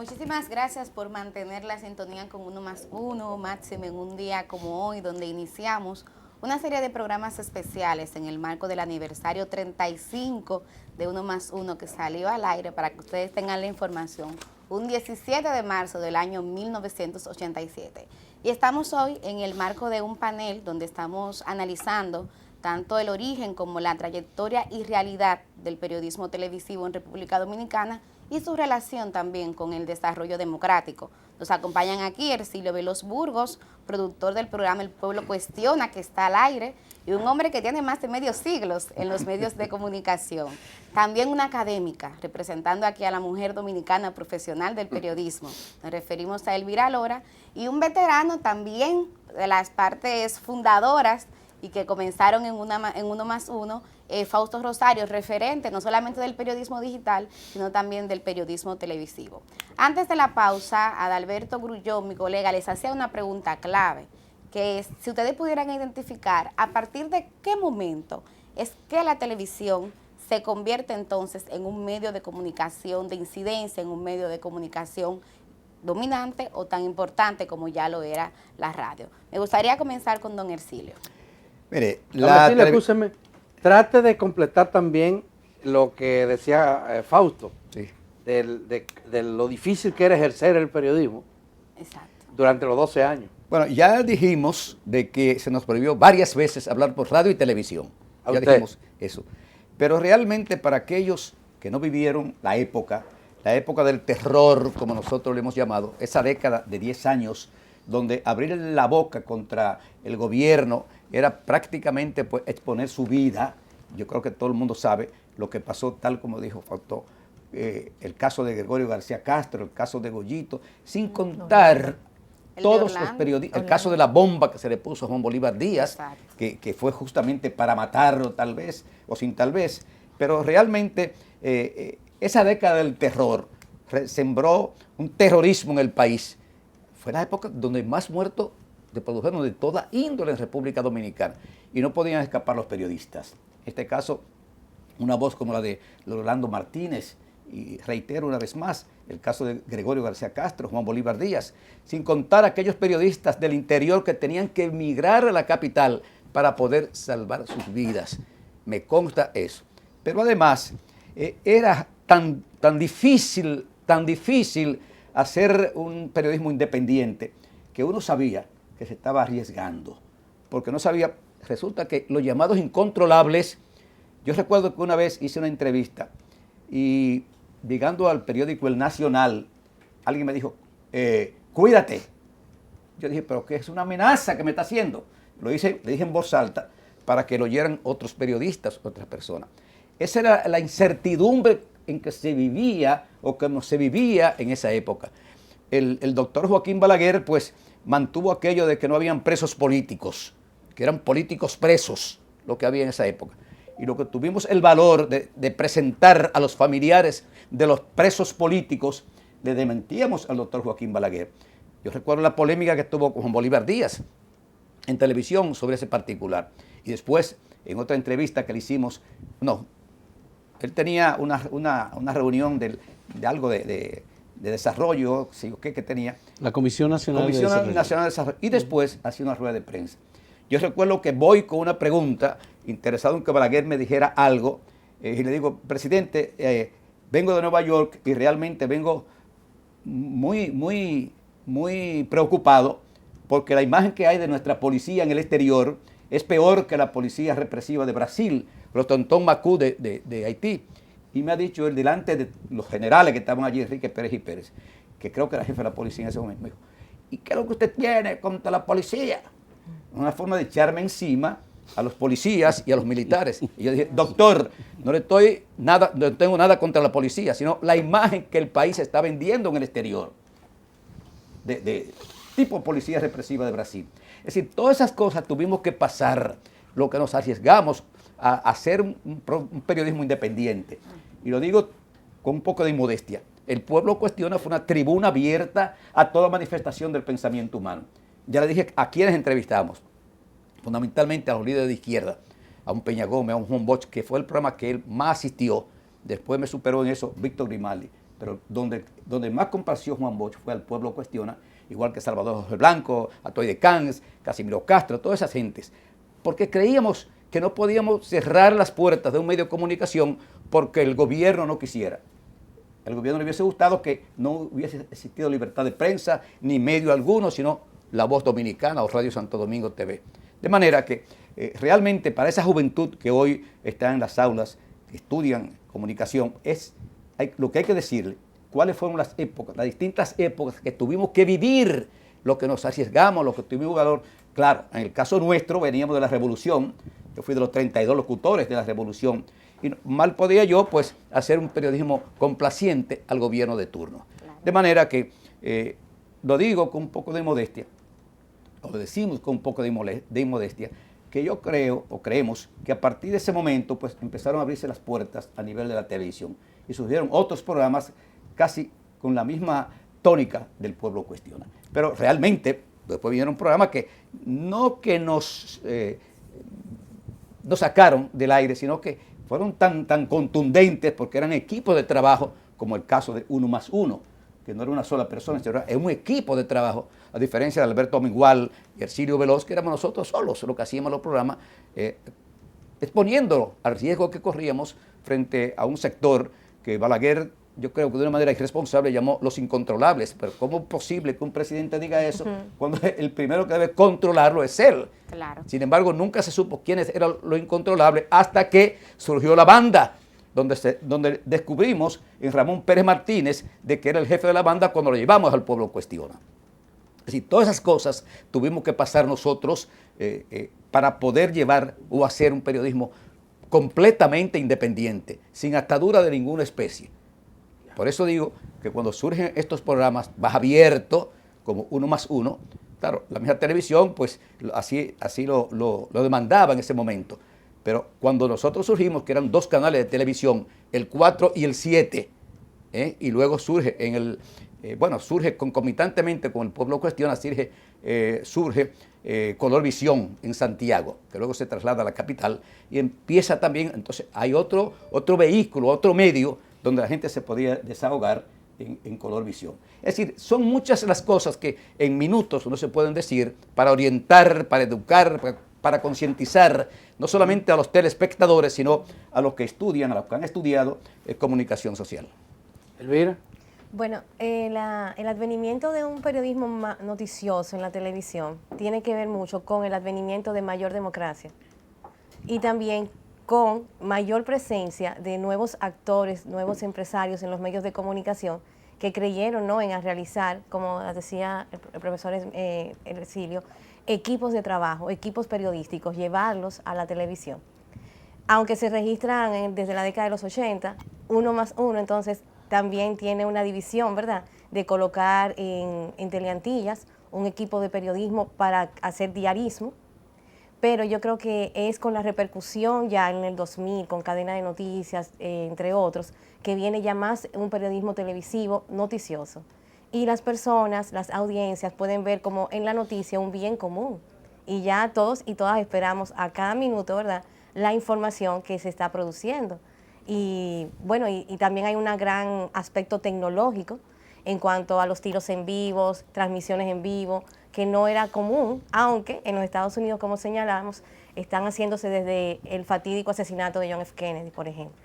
Muchísimas gracias por mantener la sintonía con Uno más Uno, máximo en un día como hoy, donde iniciamos una serie de programas especiales en el marco del aniversario 35 de Uno más Uno que salió al aire para que ustedes tengan la información, un 17 de marzo del año 1987. Y estamos hoy en el marco de un panel donde estamos analizando tanto el origen como la trayectoria y realidad del periodismo televisivo en República Dominicana y su relación también con el desarrollo democrático. Nos acompañan aquí Ercilio Veloz Burgos, productor del programa El Pueblo Cuestiona, que está al aire, y un hombre que tiene más de medio siglo en los medios de comunicación. También una académica, representando aquí a la mujer dominicana profesional del periodismo. Nos referimos a Elvira Lora, y un veterano también de las partes fundadoras y que comenzaron en Uno más Uno, Fausto Rosario, referente no solamente del periodismo digital, sino también del periodismo televisivo. Antes de la pausa, Adalberto Grullón, mi colega, les hacía una pregunta clave, que es si ustedes pudieran identificar a partir de qué momento es que la televisión se convierte entonces en un medio de comunicación de incidencia, en un medio de comunicación dominante o tan importante como ya lo era la radio. Me gustaría comenzar con don Ercilio. Mire, escúcheme, trate de completar también lo que decía Fausto, sí, de lo difícil que era ejercer el periodismo. Exacto. Durante los 12 años. Bueno, ya dijimos de que se nos prohibió varias veces hablar por radio y televisión. Ya dijimos eso. Pero realmente para aquellos que no vivieron la época del terror, como nosotros le hemos llamado, esa década de 10 años, donde abrir la boca contra el gobierno era prácticamente pues, exponer su vida. Yo creo que todo el mundo sabe lo que pasó, tal como dijo Fausto, el caso de Gregorio García Castro, el caso de Goyito, sin contar todos los periodistas, el caso de la bomba que se le puso a Juan Bolívar Díaz, que fue justamente para matarlo tal vez, o sin tal vez, pero realmente esa década del terror sembró un terrorismo en el país. Fue la época donde más muertos se produjeron de toda índole en República Dominicana y no podían escapar los periodistas. En este caso, una voz como la de Rolando Martínez, y reitero una vez más, el caso de Gregorio García Castro, Juan Bolívar Díaz, sin contar aquellos periodistas del interior que tenían que emigrar a la capital para poder salvar sus vidas. Me consta eso. Pero además, era tan difícil hacer un periodismo independiente que uno sabía que se estaba arriesgando, porque no sabía, resulta que los llamados incontrolables, yo recuerdo que una vez hice una entrevista y llegando al periódico El Nacional, alguien me dijo, cuídate. Yo dije, pero ¿qué es una amenaza que me está haciendo? Le dije en voz alta para que lo oyeran otros periodistas, otras personas. Esa era la incertidumbre en que se vivía o que no se vivía en esa época. El doctor Joaquín Balaguer pues mantuvo aquello de que no habían presos políticos, que eran políticos presos lo que había en esa época. Y lo que tuvimos el valor de presentar a los familiares de los presos políticos, le desmentíamos al doctor Joaquín Balaguer. Yo recuerdo la polémica que tuvo con Juan Bolívar Díaz en televisión sobre ese particular. Y después, en otra entrevista que le hicimos, él tenía una reunión de algo de desarrollo, ¿sí? ¿Qué tenía? La Comisión Nacional de Desarrollo. Y después hacía una rueda de prensa. Yo recuerdo que voy con una pregunta, interesado en que Balaguer me dijera algo, y le digo, presidente, vengo de Nueva York y realmente vengo muy preocupado porque la imagen que hay de nuestra policía en el exterior es peor que la policía represiva de Brasil, los Tontón Macú de Haití. Y me ha dicho él, delante de los generales que estaban allí, Enrique Pérez y Pérez, que creo que era jefe de la policía en ese momento, me dijo, ¿y qué es lo que usted tiene contra la policía? Una forma de echarme encima a los policías y a los militares. Y yo dije, doctor, no tengo nada contra la policía, sino la imagen que el país está vendiendo en el exterior, de tipo policía represiva de Brasil. Es decir, todas esas cosas tuvimos que pasar, lo que nos arriesgamos a hacer un periodismo independiente. Y lo digo con un poco de inmodestia. El Pueblo Cuestiona fue una tribuna abierta a toda manifestación del pensamiento humano. Ya le dije a quienes entrevistamos, fundamentalmente a los líderes de izquierda, a un Peña Gómez, a un Juan Bosch, que fue el programa que él más asistió. Después me superó en eso Víctor Grimaldi. pero donde más compareció Juan Bosch fue al Pueblo Cuestiona, igual que Salvador Jorge Blanco, Atoy de Cans, Casimiro Castro, todas esas gentes, porque creíamos que no podíamos cerrar las puertas de un medio de comunicación porque el gobierno no quisiera. El gobierno le hubiese gustado que no hubiese existido libertad de prensa, ni medio alguno, sino La Voz Dominicana o Radio Santo Domingo TV. De manera que realmente para esa juventud que hoy está en las aulas, que estudian comunicación, lo que hay que decirle, cuáles fueron las épocas, las distintas épocas que tuvimos que vivir, lo que nos arriesgamos, lo que tuvimos valor. Claro, en el caso nuestro veníamos de la revolución, yo fui de los 32 locutores de la revolución, y mal podía yo pues hacer un periodismo complaciente al gobierno de turno. Claro. De manera que lo digo con un poco de modestia, o lo decimos con un poco de modestia, que yo creo o creemos que a partir de ese momento pues empezaron a abrirse las puertas a nivel de la televisión y surgieron otros programas casi con la misma tónica del Pueblo Cuestiona. Pero realmente después vinieron programas que no que nos sacaron del aire, sino que fueron tan contundentes porque eran equipos de trabajo, como el caso de Uno más Uno, que no era una sola persona, sino era un equipo de trabajo, a diferencia de Alberto Miguel y Ercilio Veloz, que éramos nosotros solos lo que hacíamos los programas, exponiéndolo al riesgo que corríamos frente a un sector que Balaguer, yo creo que de una manera irresponsable, llamó los incontrolables. Pero ¿cómo es posible que un presidente diga eso cuando el primero que debe controlarlo es él? Claro. Sin embargo, nunca se supo quiénes eran los incontrolables hasta que surgió la banda, donde descubrimos en Ramón Pérez Martínez de que era el jefe de la banda cuando lo llevamos al Pueblo Cuestiona. Es decir, todas esas cosas tuvimos que pasar nosotros para poder llevar o hacer un periodismo completamente independiente, sin atadura de ninguna especie. Por eso digo que cuando surgen estos programas más abiertos, como Uno más Uno, claro, la misma televisión, pues así lo demandaba en ese momento. Pero cuando nosotros surgimos, que eran 2 canales de televisión, el 4 y el 7, y luego surge surge concomitantemente con el Pueblo Cuestiona, surge Colorvisión en Santiago, que luego se traslada a la capital, y empieza también, entonces hay otro vehículo, otro medio, donde la gente se podía desahogar en Colorvisión. Es decir, son muchas las cosas que en minutos no se pueden decir para orientar, para educar, para concientizar, no solamente a los telespectadores, sino a los que estudian, a los que han estudiado comunicación social. Elvira. Bueno, el advenimiento de un periodismo noticioso en la televisión tiene que ver mucho con el advenimiento de mayor democracia y también con mayor presencia de nuevos actores, nuevos empresarios en los medios de comunicación que creyeron, ¿no?, en realizar, como decía el profesor Ercilio, equipos de trabajo, equipos periodísticos, llevarlos a la televisión. Aunque se registran desde la década de los 80, Uno más Uno, entonces también tiene una división, ¿verdad?, de colocar en Teleantillas un equipo de periodismo para hacer diarismo, pero yo creo que es con la repercusión ya en el 2000, con Cadena de Noticias, entre otros, que viene ya más un periodismo televisivo noticioso. Y las personas, las audiencias pueden ver como en la noticia un bien común. Y ya todos y todas esperamos a cada minuto, ¿verdad?, la información que se está produciendo. Y bueno, y también hay un gran aspecto tecnológico en cuanto a los tiros en vivos, transmisiones en vivo, que no era común, aunque en los Estados Unidos, como señalamos, están haciéndose desde el fatídico asesinato de John F. Kennedy, por ejemplo.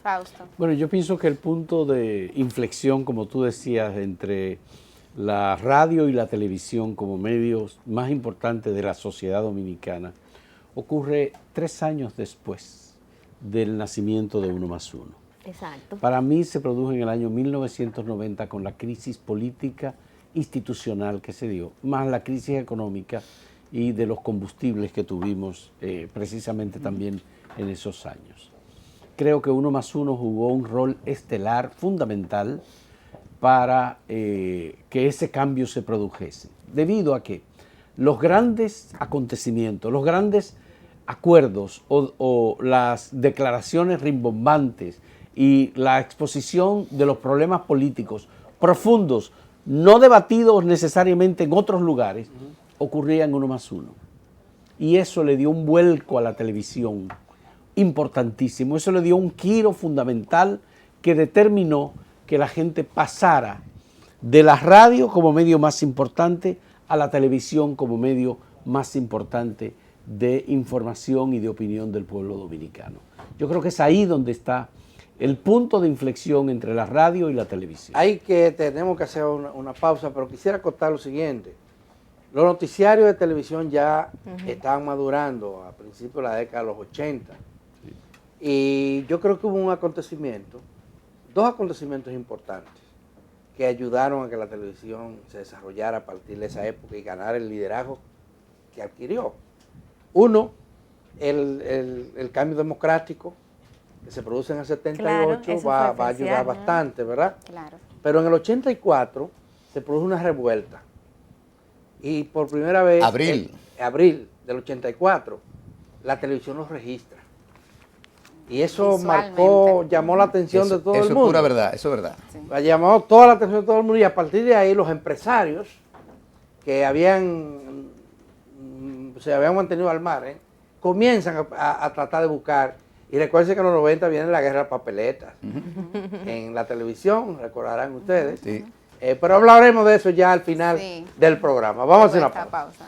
Fausto. Bueno, yo pienso que el punto de inflexión, como tú decías, entre la radio y la televisión como medios más importantes de la sociedad dominicana, ocurre 3 años después del nacimiento de Uno más Uno. Exacto. Para mí se produjo en el año 1990 con la crisis política institucional que se dio, más la crisis económica y de los combustibles que tuvimos precisamente también en esos años. Creo que Uno más Uno jugó un rol estelar, fundamental, para que ese cambio se produjese, debido a que los grandes acontecimientos, los grandes acuerdos o las declaraciones rimbombantes y la exposición de los problemas políticos profundos, no debatidos necesariamente en otros lugares, ocurría en Uno más Uno. Y eso le dio un vuelco a la televisión importantísimo, eso le dio un giro fundamental que determinó que la gente pasara de la radio como medio más importante a la televisión como medio más importante de información y de opinión del pueblo dominicano. Yo creo que es ahí donde está el punto de inflexión entre la radio y la televisión. Tenemos que hacer una pausa, pero quisiera contar lo siguiente. Los noticiarios de televisión ya estaban madurando a principios de la década de los 80. Y yo creo que hubo dos acontecimientos importantes que ayudaron a que la televisión se desarrollara a partir de esa época y ganara el liderazgo que adquirió. Uno, el cambio democrático que se produce en el 78, Claro, va a ayudar bastante, ¿verdad? Claro. Pero en el 84 se produjo una revuelta. Y por primera vez, Abril del 84, la televisión los registra. Y eso Visualmente. llamó la atención de todo el mundo. Eso es pura verdad, eso es verdad. Sí. Llamó toda la atención de todo el mundo y a partir de ahí los empresarios que se habían mantenido al margen, comienzan a tratar de buscar. Y recuerden que en los 90 viene la guerra de papeletas en la televisión, recordarán ustedes. Sí. Pero hablaremos de eso ya al final Sí. del programa. Vamos a hacer una Esta pausa. pausa.